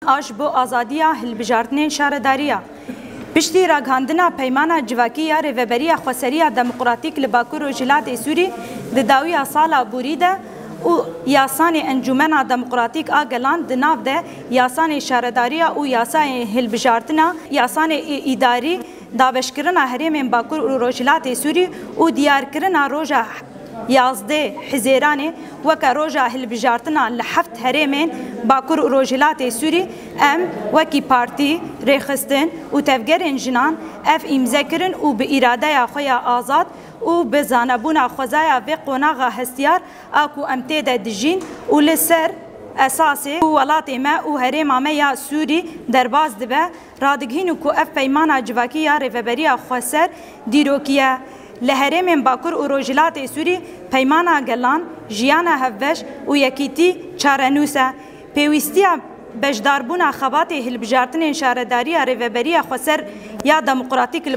آج بو آزادیا هلبجارتنین شارداریا پشتی راگهاندنا پیمانا جواکی یا ریوبریا خواسریا دموکراتیک لباکور و جلات سوری دداوی سالا بوریده و یاسان انجمن دموکراتیک آگلان دناو ده یاسان شارداریا و یاسان هلبجارتنا یاسان اداری داوشکرنا هریم باکور و روجلات سوری و دیارکرنا روجا یازده حزیرانه وکا روجا هلبجارتنا لحفت هرمین باکور روجلات سوری ام وکی پارتی ریخستن و تفگرین جنان اف امزکرن و به اراده خویا آزاد و به زانبون خوزایا و قناغا هستیار اکو امتیده دجین و لسر اساسی ولات ما و هرم ما یا سوری درباز دبه رادگهین کو اف پیمانا جواکی یا ریوبریا خواسر دیروکیه لهرم باکور و روجلات سوری پیمانا گلان جیانا هفش و یکیتی چارنوسه پیوستیا بجداربونا خبات هلبجارتن شارداری ریوبریا خواسر یا دموکراتیک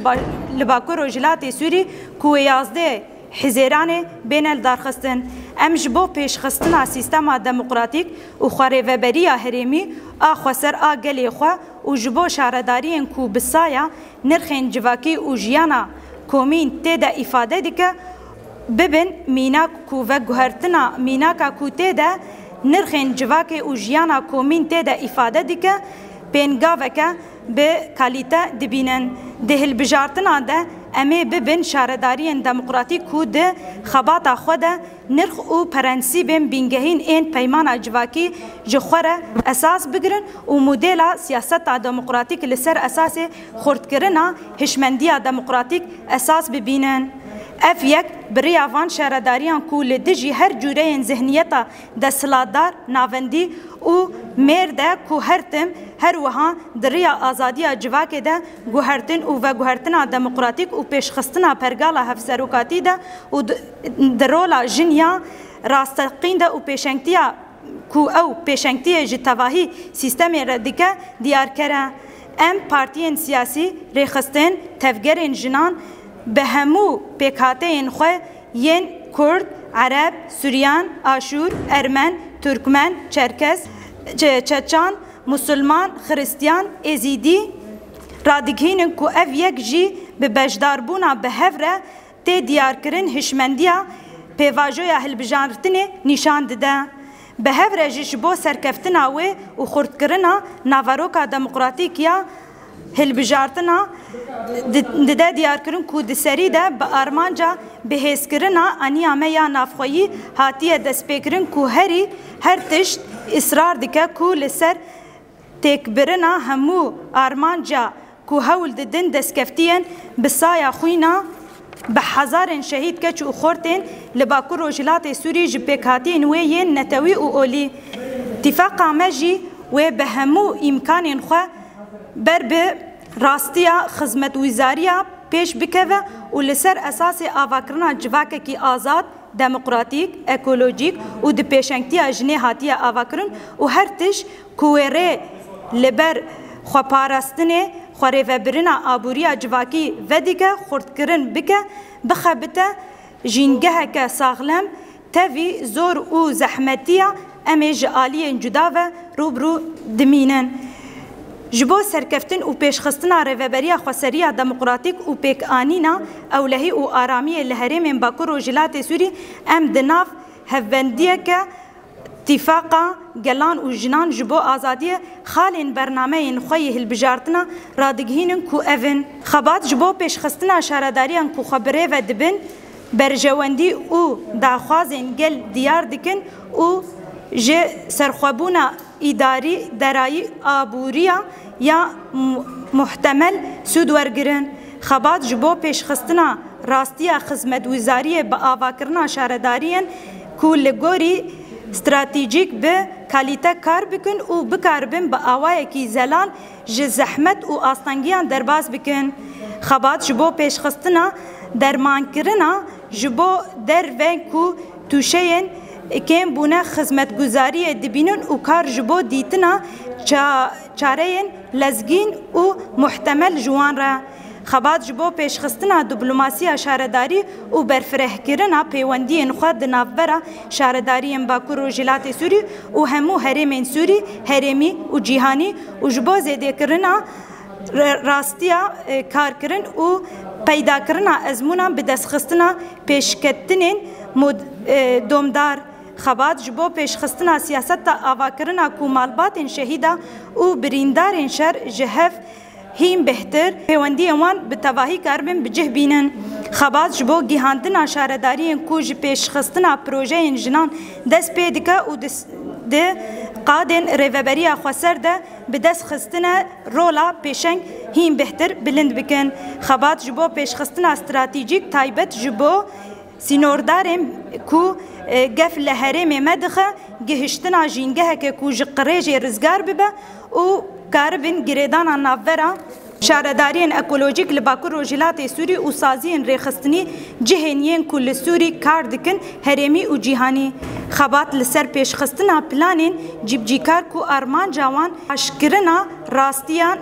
لباکور و روجلات سوری کو یازده حزیران بین الدارخستن امش بو پیشخستنا سیستما دموکراتیک و خواریوبریا هرمی آخواسر آگلی خوا و جبو شاردارین کو بسایا نرخین جواکی و جیانا کومین تیدا افاده دیکه ببین مینا کو و گوهرتنا مینا کو تیدا نرخین جواکی و جیانا کومین تیدا افاده دیکه پینگاوکه به کالیته دبینن دهل بجارتنا ده امی ببین شاردارین دموکراتیک کو ده خباتا خود نرخ و پرنسیبن بینگهین این پیمان جواکی جخوره اساس بگرن و مدل سیاست دموکراتیک لسر اساس خردکرنا هشمندی دموکراتیک اساس ببینن اف یک برای وان شارداریان کو لدجی هر جوره ذهنیتا دستلادار ناوندی و مرده کو هرتم هر وها دریا آزادی جواکی ده گوهرتن و گوهرتنا دموکراتیک و پیشخستنا پرگالا هفسروکاتی ده و درولا جنیا راستقین ده و پیشنگتیا کو او پیشنگتی جتواهی سیستم ردیکه دیار کرده ام پارتین سیاسی ریخستن تفگرین جنان به همو پیکاتین خو ین کرد، عرب، سوریان، آشور، ارمن، ترکمن، چرکس، چچان، مسلمان، خریستیان، ازیدی رادگهین کو اف یک جی به بجداربونا به هفره تی دیار کرن هشمندیا پیواجویا هلبجارتنه نشان دده به هفره جیش بو سرکفتنا و خورد کرنا ناواروکا دموکراتیکیا هلبجارتنا دده دیار کرن کو دسری ده به آرمانجا بهیس کرنا انیا میا نافخویی هاتیه دست پیکرن کو هر تشت اصرار دکه کو لسر تکبرنا همو آرمانجا کو هول ددن دستکفتین بسایا خوینا به هزارن شهید کچ و خورتین لباکور روجلات سوری جبکاتین و ین نتوی و اولی اتفاق مجی و به همو امکان خو بر به راستیا خدمت وزاریا پیش بکوه و لسر اساس آواکرنا جواکه کی آزاد دموکراتیک، اکولوژیک و د پیشنگتی اجنه هاتیه آواکرن و هر تش کوره لبر خواپارستنه خوره و برنا آبوریا جواکی و دیگه خردکرن بکه بخبته جینگه که ساغلم تاوی زور و زحمتیه امیج آلیه جدا و روبرو دمینن جبو سرکفتن و پیشخستنا ریوبریا خواسریا دموکراتیک و پیک آنینا اولهی و آرامی لهریم باکور و جلات سوری ام دناف هفندیه که اتفاقا گلان و جنان جبو آزادی خالین برنامه خوی هلبجارتنا رادگهینن کو اوین خبات جبو پیشخستنا شارداریان کو خبره و دبن برجواندی و داخوازین گل دیار دکن و جه سرخوابونا اداری درایی آبوریا یا محتمل سود ورگرن خبات جبو پیشخستنا راستیا خدمت وزاری با آواکرنا شارداریان کو لگوری استراتیجیک به کالیته کار بکن و بکاربن با آوای کی زلال ج زحمت و آستانگیان درباز بکن خبات جبو پیشخستنا درمان کرنا جبو در وین کو توشین کم بونه خدمت گزاری دبینن و کار جبو دیتنا چارین لزگین و محتمل جوان را خبات جبو پیشخستنا دیپلوماسیا شارداری و برفرهکرنا پیوندی خود نافبرا شارداری باکور و جلات سوری و همو هرمین سوری هرمی و جیهانی و جبو زیده کرنا راستیا کار کرن و پیدا کرنا ازمونا به دستخستنا پیشکتنین دومدار خبات جبو پیشخستنا سیاست تا آوا کرنا کومالبات شهیدا و بریندار شر جهف هیم بهتر پیوندی وان به تواهی کاربن بجه بینن خبات جبو گیهاندنا شارداری کوج پیشخستنا پروژه جنان دست پیدکا و ده قادن ریوبریا خسر ده به دست خستنا رولا پیشنگ هیم بهتر بلند بکن خبات جبو پیشخستنا استراتیجیک تایبت جبو سینوردارم کو گف لهرم مدخه گهشتنا جینگه که کوج قریج رزگار ببه و کاربن گریدان نافورا شاردارین اکولوژیک لباکور و جلات سوری و سازین ریخستنی جهنین کل سوری کار دکن هرمی و جیهانی خبات لسر پیشخستنا پلانین جیبجیکار کو ارمان جوان اشکرنا راستیان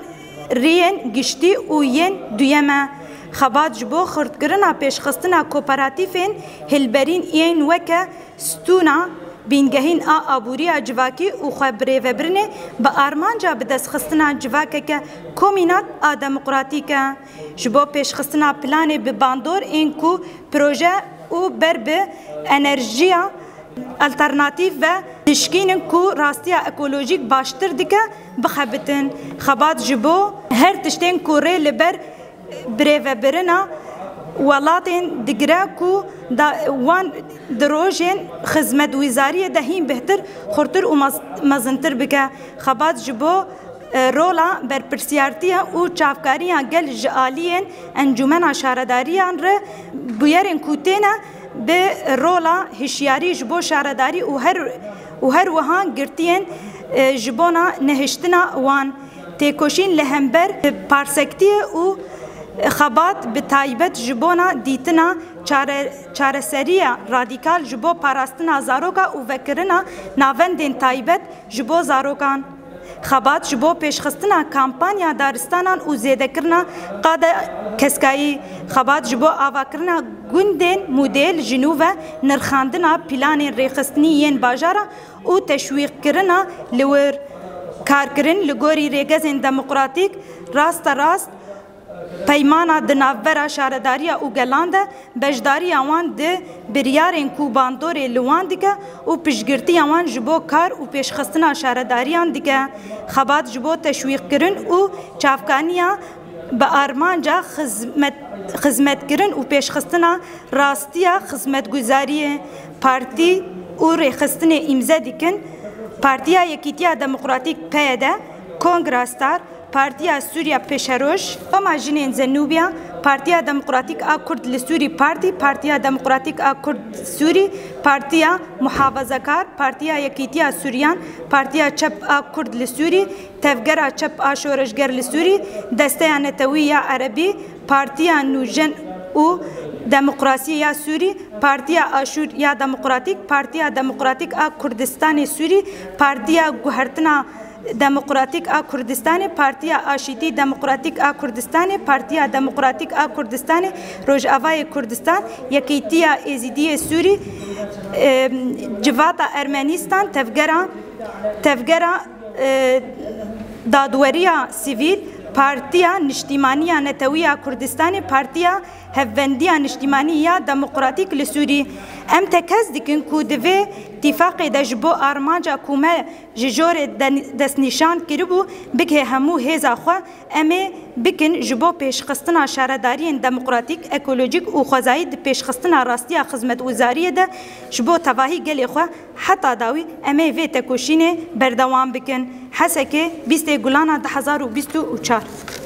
رین گشتی و ین دویمه خبات جبو خردکرنا پیشخستنا کوپراتیفین هلبرین این وکه ستونا بینگهین آبوریا جواکی و خبره وبرنه با آرمان جا بدست خستنا جواکه که کومینات دموکراتیکه جبو پیش خستنا پلان به باندور این کو پروژه و بر به انرژیا الترناتیو و تشکین کو راستیا اکولوژیک باشتر دکه بخبتن خبات جبو هر تشتین کوره لبر بره وبرنا ولاتن دگراکو وان دروجن خدمت وزاری دهیم بهتر خورتر و مزنتر بکه خبات جبو رولا بر پرسیارتیا و چافکاریان گل جالیین انجمن شارداریان ر بیارن کوتینا به رولا هشیاری جبو شارداری و هر وهان گرتین جبونا نهشتنا وان تکوشین لهمبر پارسکتی و خبات بتایبت جبونا دیتنا چارەسەریە رادیکال جبو پاراستنا زاروکا و وکرنا ناوەندên تایبەت جبو زاروکان خبات جبو پیشخستنا کامپانیا دارستانان و زێدەکردنا قادە کەسکایی خبات جبو ئاواکردنا گوندên مودێل جنوڤە نرخاندنا پیلانên rêxistinî yên bajara û teşwîqkirina li wir karkirin li gorî rêgezên demokratîk rast پیمانا دناوبرا شارداریا و گلانده بجداری آوان ده بریارین کو باندور لوان دیگه و پیشگرتی آوان جبو کار و پیشخستنا شارداریان دیگه خبات جبو تشویق کرن و چافکانیا با آرمان جا خدمت کرن و پیشخستنا راستیا خدمت گزاری پارتی و ریخستن امزه دیکن پارتیا یکیتیا دموکراتیک پیده کنگراستار پارتیا سوریا پیشروش اما جنین زنوبیا پارتیا دموکراتیک کرد لسوری پارتیا دموکراتیک کرد سوری پارتیا محافظه‌کار پارتیا یکیتیا سوریان پارتیا چپ کرد لسوری تفگرا چپ شورشگر لسوری دسته نتویه عربی پارتیا نوجن و دموکراسی یا سوری پارتیا آشور یا دموکراتیک پارتیا دموکراتیک کردستان سوری پارتیا گوهرتنا دموکراتیک کردستان پارتیا آشیتی دموکراتیک کردستان پارتیا دموکراتیک کردستان روجاوای کردستان یکیتیا ازیدی سوری جواتا ارمنستان تفگرا دادوریا سیویل پارتیا نشتیمانیا نتویا کردستان پارتیا هفوندیا نشتیمانیا دموکراتیک لسوری ام تکز دکن کو دوی اتفاق دجبو آرمانجا کومه ججور دست نشان کربو بکه همو هزا خوا امه بکن جبو پیشخستنا شاردارین دموکراتیک اکولوژیک و خوزایی پیشخستنا راستیا خدمت وزاری ده جبو تواهی گلی خوا حتی داوی امه وی تکوشینه بردوام بکن حسکه 20 گلانا 2024